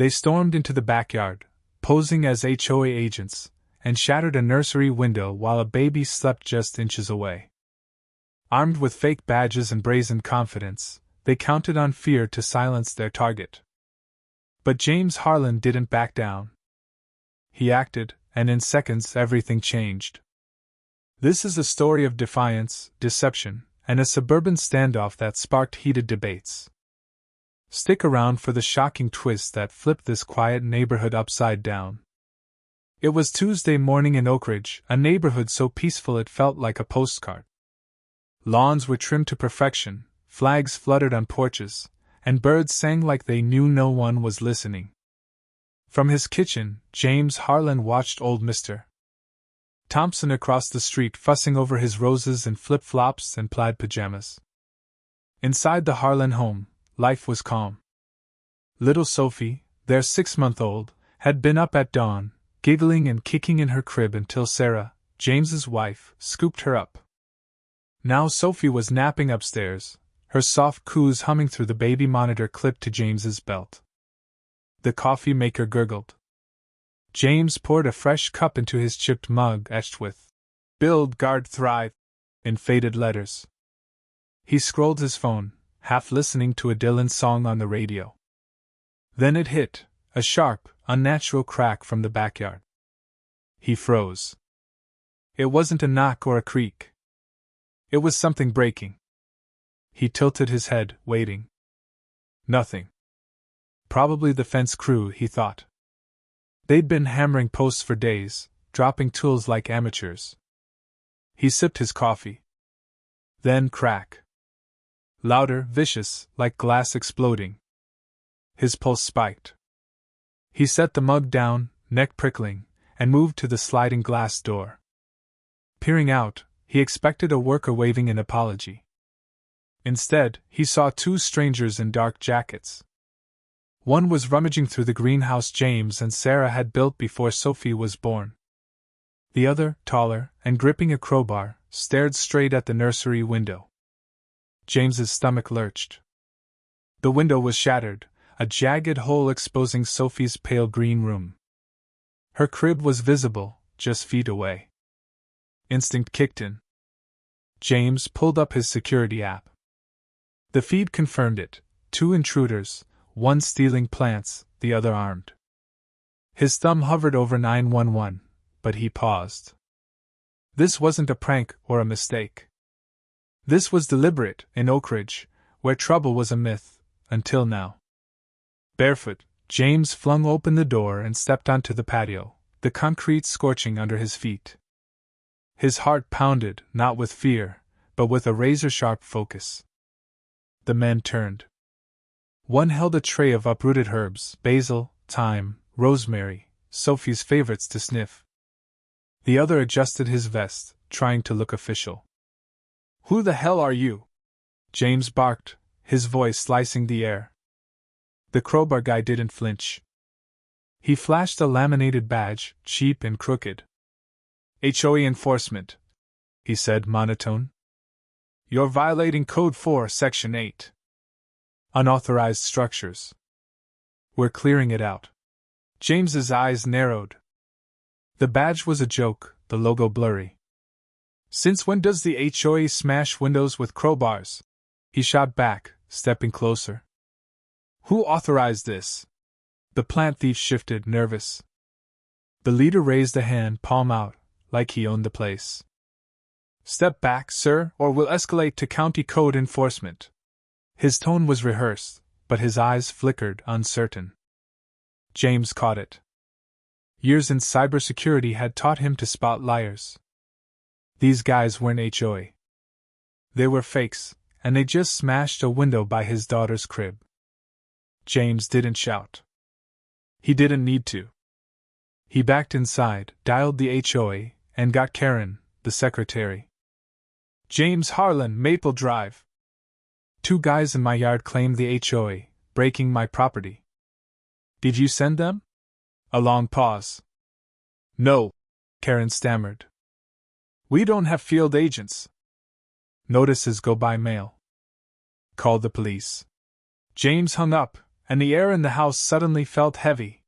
They stormed into the backyard, posing as HOA agents, and shattered a nursery window while a baby slept just inches away. Armed with fake badges and brazen confidence, they counted on fear to silence their target. But James Harlan didn't back down. He acted, and in seconds everything changed. This is a story of defiance, deception, and a suburban standoff that sparked heated debates. Stick around for the shocking twist that flipped this quiet neighborhood upside down. It was Tuesday morning in Oak Ridge, a neighborhood so peaceful it felt like a postcard. Lawns were trimmed to perfection, flags fluttered on porches, and birds sang like they knew no one was listening. From his kitchen, James Harlan watched old Mr. Thompson across the street fussing over his roses and flip-flops and plaid pajamas. Inside the Harlan home, life was calm. Little Sophie, their 6-month-old, had been up at dawn, giggling and kicking in her crib until Sarah, James's wife, scooped her up. Now Sophie was napping upstairs, her soft coos humming through the baby monitor clipped to James's belt. The coffee maker gurgled. James poured a fresh cup into his chipped mug etched with "Build, Guard, Thrive" in faded letters. He scrolled his phone, half listening to a Dylan song on the radio. Then it hit, a sharp, unnatural crack from the backyard. He froze. It wasn't a knock or a creak. It was something breaking. He tilted his head, waiting. Nothing. Probably the fence crew, he thought. They'd been hammering posts for days, dropping tools like amateurs. He sipped his coffee. Then crack. Louder, vicious, like glass exploding. His pulse spiked. He set the mug down, neck prickling, and moved to the sliding glass door. Peering out, he expected a worker waving an apology. Instead, he saw 2 strangers in dark jackets. One was rummaging through the greenhouse James and Sarah had built before Sophie was born. The other, taller, and gripping a crowbar, stared straight at the nursery window. James's stomach lurched. The window was shattered, a jagged hole exposing Sophie's pale green room. Her crib was visible, just feet away. Instinct kicked in. James pulled up his security app. The feed confirmed it: 2 intruders, one stealing plants, the other armed. His thumb hovered over 911, but he paused. This wasn't a prank or a mistake. This was deliberate, in Oak Ridge, where trouble was a myth, until now. Barefoot, James flung open the door and stepped onto the patio, the concrete scorching under his feet. His heart pounded, not with fear, but with a razor-sharp focus. The men turned. One held a tray of uprooted herbs, basil, thyme, rosemary, Sophie's favorites to sniff. The other adjusted his vest, trying to look official. "Who the hell are you?" James barked, his voice slicing the air. The crowbar guy didn't flinch. He flashed a laminated badge, cheap and crooked. "HOA enforcement," he said, monotone. "You're violating Code 4, Section 8. Unauthorized structures. We're clearing it out." James's eyes narrowed. The badge was a joke, the logo blurry. "Since when does the HOA smash windows with crowbars?" he shot back, stepping closer. "Who authorized this?" The plant thief shifted, nervous. The leader raised a hand, palm out, like he owned the place. "Step back, sir, or we'll escalate to county code enforcement." His tone was rehearsed, but his eyes flickered, uncertain. James caught it. Years in cybersecurity had taught him to spot liars. These guys weren't HOA. They were fakes, and they just smashed a window by his daughter's crib. James didn't shout. He didn't need to. He backed inside, dialed the HOA, and got Karen, the secretary. "James Harlan, Maple Drive. 2 guys in my yard claimed the HOA, breaking my property." "Did you send them?" A long pause. "No," Karen stammered. "We don't have field agents." "Notices go by mail." "Call the police." James hung up, and the air in the house suddenly felt heavy.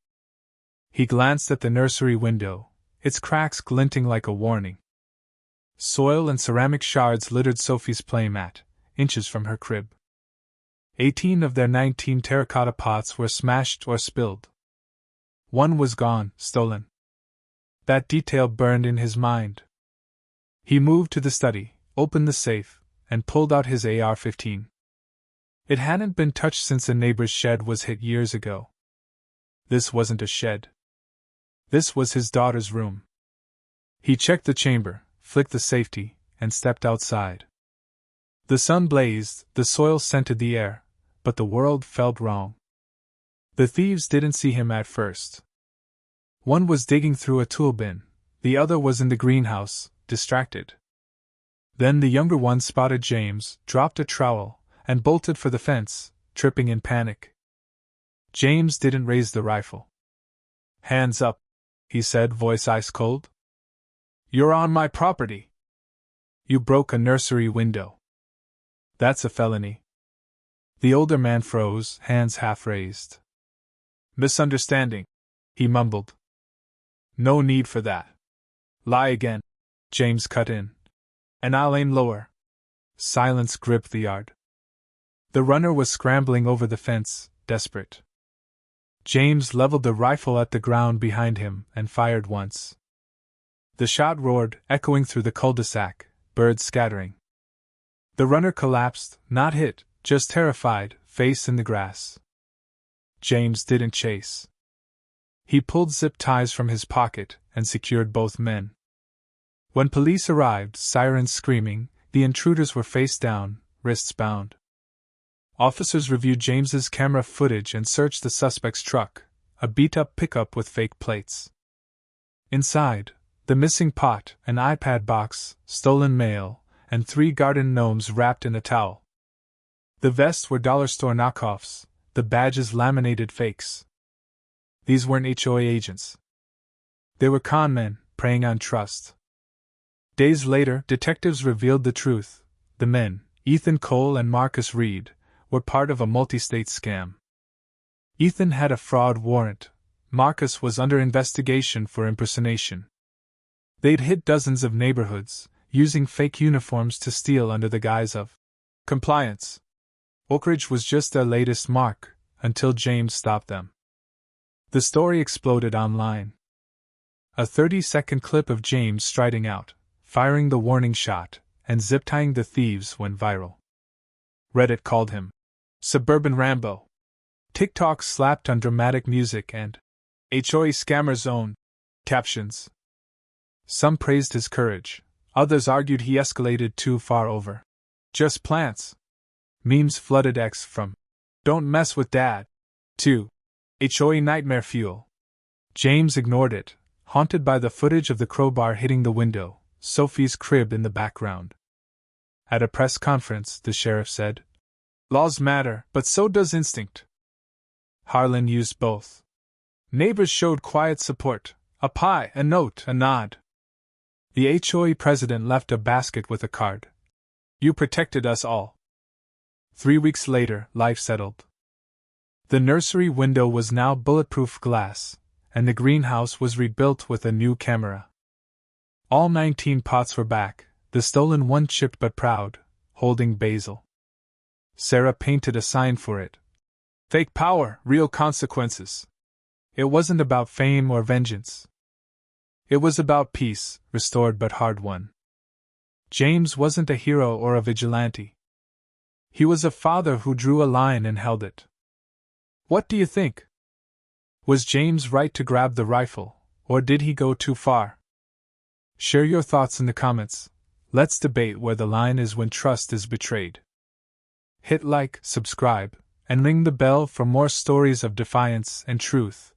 He glanced at the nursery window, its cracks glinting like a warning. Soil and ceramic shards littered Sophie's playmat, inches from her crib. 18 of their 19 terracotta pots were smashed or spilled. One was gone, stolen. That detail burned in his mind. He moved to the study, opened the safe, and pulled out his AR-15. It hadn't been touched since a neighbor's shed was hit years ago. This wasn't a shed. This was his daughter's room. He checked the chamber, flicked the safety, and stepped outside. The sun blazed, the soil scented the air, but the world felt wrong. The thieves didn't see him at first. One was digging through a tool bin, the other was in the greenhouse, distracted. Then the younger one spotted James, dropped a trowel, and bolted for the fence, tripping in panic. James didn't raise the rifle. "Hands up," he said, voice ice cold. "You're on my property. You broke a nursery window. That's a felony." The older man froze, hands half raised. "Misunderstanding," he mumbled. "No need for that." "Lie again," James cut in. "And I'll aim lower." Silence gripped the yard. The runner was scrambling over the fence, desperate. James leveled the rifle at the ground behind him and fired once. The shot roared, echoing through the cul-de-sac, birds scattering. The runner collapsed, not hit, just terrified, face in the grass. James didn't chase. He pulled zip ties from his pocket and secured both men. When police arrived, sirens screaming, the intruders were face down, wrists bound. Officers reviewed James's camera footage and searched the suspect's truck, a beat-up pickup with fake plates. Inside, the missing pot, an iPad box, stolen mail, and 3 garden gnomes wrapped in a towel. The vests were dollar store knockoffs, the badges laminated fakes. These weren't HOA agents. They were con men, preying on trust. Days later, detectives revealed the truth. The men, Ethan Cole and Marcus Reed, were part of a multi-state scam. Ethan had a fraud warrant. Marcus was under investigation for impersonation. They'd hit dozens of neighborhoods, using fake uniforms to steal under the guise of compliance. Oak Ridge was just their latest mark, until James stopped them. The story exploded online. A 30-second clip of James striding out, firing the warning shot, and zip-tying the thieves went viral. Reddit called him Suburban Rambo. TikTok slapped on dramatic music and HOA Scammer Zone captions. Some praised his courage, others argued he escalated too far over. Just plants. Memes flooded X from "Don't mess with Dad" to HOA nightmare fuel. James ignored it, haunted by the footage of the crowbar hitting the window, Sophie's crib in the background. At a press conference, the sheriff said, "Laws matter, but so does instinct." Harlan used both. Neighbors showed quiet support, a pie, a note, a nod. The HOA president left a basket with a card. "You protected us all." 3 weeks later, life settled. The nursery window was now bulletproof glass, and the greenhouse was rebuilt with a new camera. All 19 pots were back, the stolen one chipped but proud, holding basil. Sarah painted a sign for it. "Fake power, real consequences." It wasn't about fame or vengeance. It was about peace, restored but hard won. James wasn't a hero or a vigilante. He was a father who drew a line and held it. What do you think? Was James right to grab the rifle, or did he go too far? Share your thoughts in the comments. Let's debate where the line is when trust is betrayed. Hit like, subscribe, and ring the bell for more stories of defiance and truth.